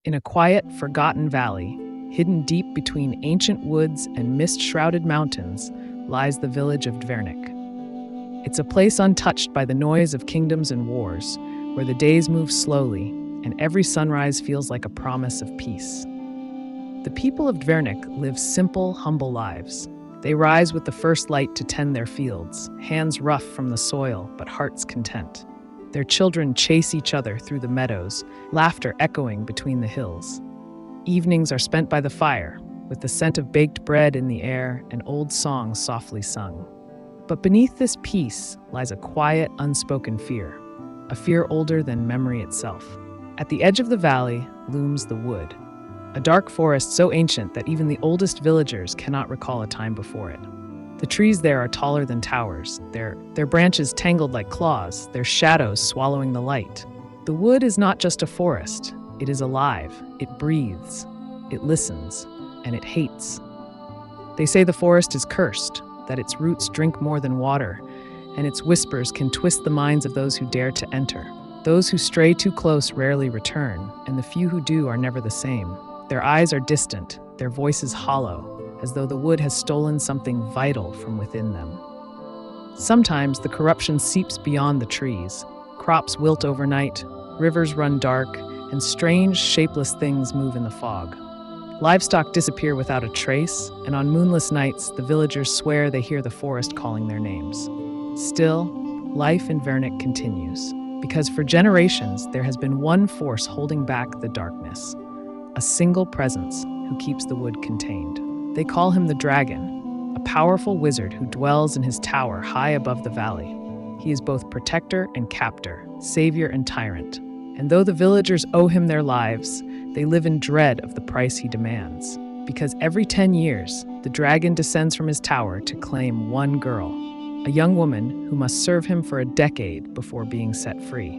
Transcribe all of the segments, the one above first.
In a quiet, forgotten valley, hidden deep between ancient woods and mist-shrouded mountains, lies the village of Dvernik. It's a place untouched by the noise of kingdoms and wars, where the days move slowly and every sunrise feels like a promise of peace. The people of Dvernik live simple, humble lives. They rise with the first light to tend their fields, hands rough from the soil, but hearts content. Their children chase each other through the meadows, laughter echoing between the hills. Evenings are spent by the fire, with the scent of baked bread in the air and old songs softly sung. But beneath this peace lies a quiet, unspoken fear, a fear older than memory itself. At the edge of the valley looms the wood, a dark forest so ancient that even the oldest villagers cannot recall a time before it. The trees there are taller than towers, their branches tangled like claws, their shadows swallowing the light. The wood is not just a forest, it is alive, it breathes, it listens, and it hates. They say the forest is cursed, that its roots drink more than water, and its whispers can twist the minds of those who dare to enter. Those who stray too close rarely return, and the few who do are never the same. Their eyes are distant, their voices hollow, as though the wood has stolen something vital from within them. Sometimes the corruption seeps beyond the trees. Crops wilt overnight, rivers run dark, and strange, shapeless things move in the fog. Livestock disappear without a trace, and on moonless nights, the villagers swear they hear the forest calling their names. Still, life in Dvernik continues, because for generations there has been one force holding back the darkness, a single presence who keeps the wood contained. They call him the dragon, a powerful wizard who dwells in his tower high above the valley. He is both protector and captor, savior and tyrant. And though the villagers owe him their lives, they live in dread of the price he demands. Because every 10 years, the dragon descends from his tower to claim one girl, a young woman who must serve him for a decade before being set free.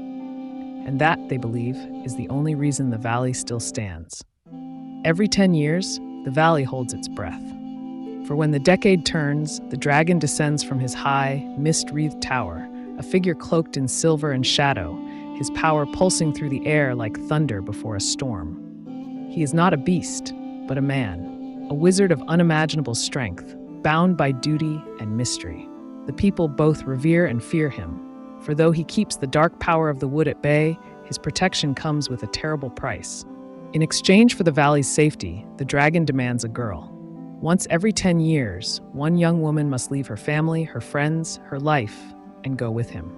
And that, they believe, is the only reason the valley still stands. Every 10 years, the valley holds its breath. For when the decade turns, the dragon descends from his high, mist-wreathed tower, a figure cloaked in silver and shadow, his power pulsing through the air like thunder before a storm. He is not a beast, but a man, a wizard of unimaginable strength, bound by duty and mystery. The people both revere and fear him, for though he keeps the dark power of the wood at bay, his protection comes with a terrible price. In exchange for the valley's safety, the dragon demands a girl. Once every 10 years, one young woman must leave her family, her friends, her life, and go with him.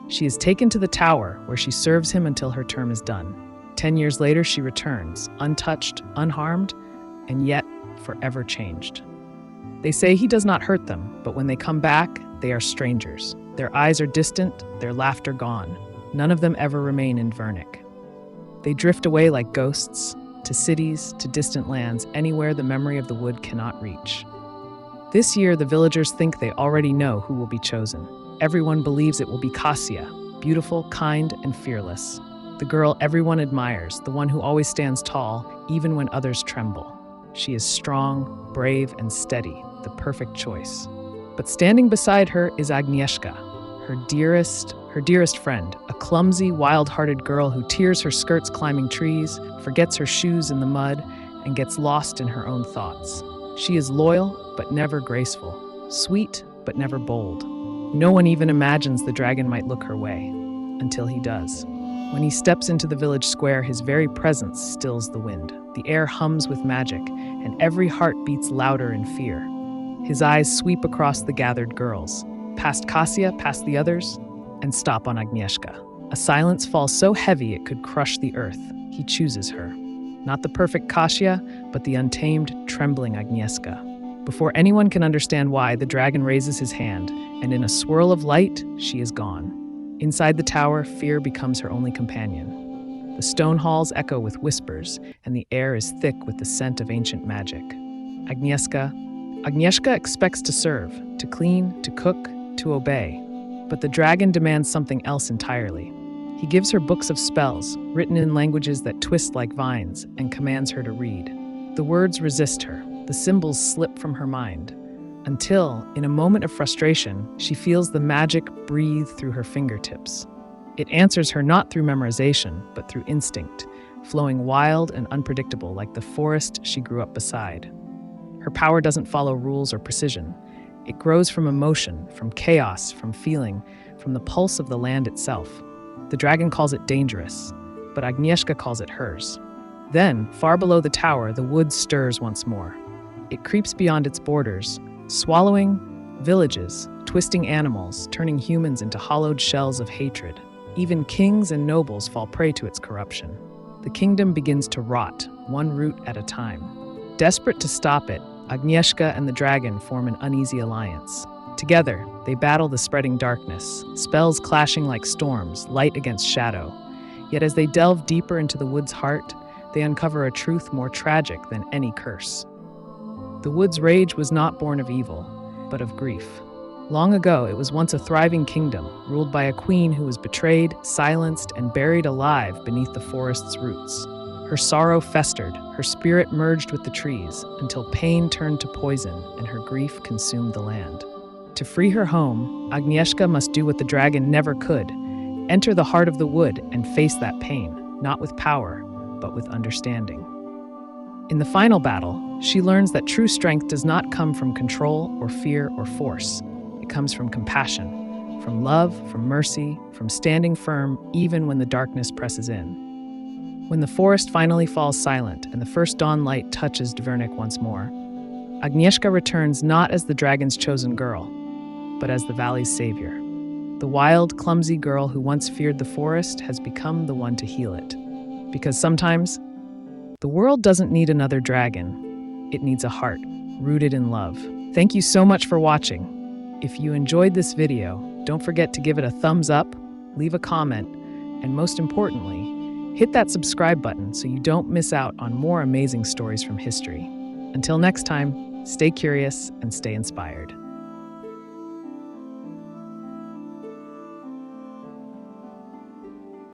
She is taken to the tower, where she serves him until her term is done. 10 years later, she returns, untouched, unharmed, and yet forever changed. They say he does not hurt them, but when they come back, they are strangers. Their eyes are distant, their laughter gone. None of them ever remain in Dvernik. They drift away like ghosts, to cities, to distant lands, anywhere the memory of the wood cannot reach. This year, the villagers think they already know who will be chosen. Everyone believes it will be K.C.H, beautiful, kind, and fearless. The girl everyone admires, the one who always stands tall, even when others tremble. She is strong, brave, and steady, the perfect choice. But standing beside her is Agnieszka, her dearest friend, a clumsy, wild-hearted girl who tears her skirts climbing trees, forgets her shoes in the mud, and gets lost in her own thoughts. She is loyal, but never graceful, sweet, but never bold. No one even imagines the dragon might look her way, until he does. When he steps into the village square, his very presence stills the wind. The air hums with magic, and every heart beats louder in fear. His eyes sweep across the gathered girls, past K.C.H, past the others, and stop on Agnieszka. A silence falls so heavy it could crush the earth. He chooses her. Not the perfect K.C.H, but the untamed, trembling Agnieszka. Before anyone can understand why, the dragon raises his hand, and in a swirl of light, she is gone. Inside the tower, fear becomes her only companion. The stone halls echo with whispers, and the air is thick with the scent of ancient magic. Agnieszka expects to serve, to clean, to cook, to obey. But the dragon demands something else entirely. He gives her books of spells, written in languages that twist like vines, and commands her to read. The words resist her. The symbols slip from her mind, until, in a moment of frustration, she feels the magic breathe through her fingertips. It answers her not through memorization, but through instinct, flowing wild and unpredictable like the forest she grew up beside. Her power doesn't follow rules or precision. It grows from emotion, from chaos, from feeling, from the pulse of the land itself. The dragon calls it dangerous, but Agnieszka calls it hers. Then, far below the tower, the wood stirs once more. It creeps beyond its borders, swallowing villages, twisting animals, turning humans into hollowed shells of hatred. Even kings and nobles fall prey to its corruption. The kingdom begins to rot, one root at a time. Desperate to stop it, Agnieszka and the dragon form an uneasy alliance. Together, they battle the spreading darkness, spells clashing like storms, light against shadow. Yet as they delve deeper into the wood's heart, they uncover a truth more tragic than any curse. The wood's rage was not born of evil, but of grief. Long ago, it was once a thriving kingdom, ruled by a queen who was betrayed, silenced, and buried alive beneath the forest's roots. Her sorrow festered, her spirit merged with the trees, until pain turned to poison and her grief consumed the land. To free her home, Agnieszka must do what the dragon never could, enter the heart of the wood and face that pain, not with power, but with understanding. In the final battle, she learns that true strength does not come from control or fear or force. It comes from compassion, from love, from mercy, from standing firm even when the darkness presses in. When the forest finally falls silent and the first dawn light touches Dvernik once more, Agnieszka returns not as the dragon's chosen girl, but as the valley's savior. The wild, clumsy girl who once feared the forest has become the one to heal it. Because sometimes, the world doesn't need another dragon. It needs a heart, rooted in love. Thank you so much for watching. If you enjoyed this video, don't forget to give it a thumbs up, leave a comment, and most importantly, hit that subscribe button so you don't miss out on more amazing stories from history. Until next time, stay curious and stay inspired.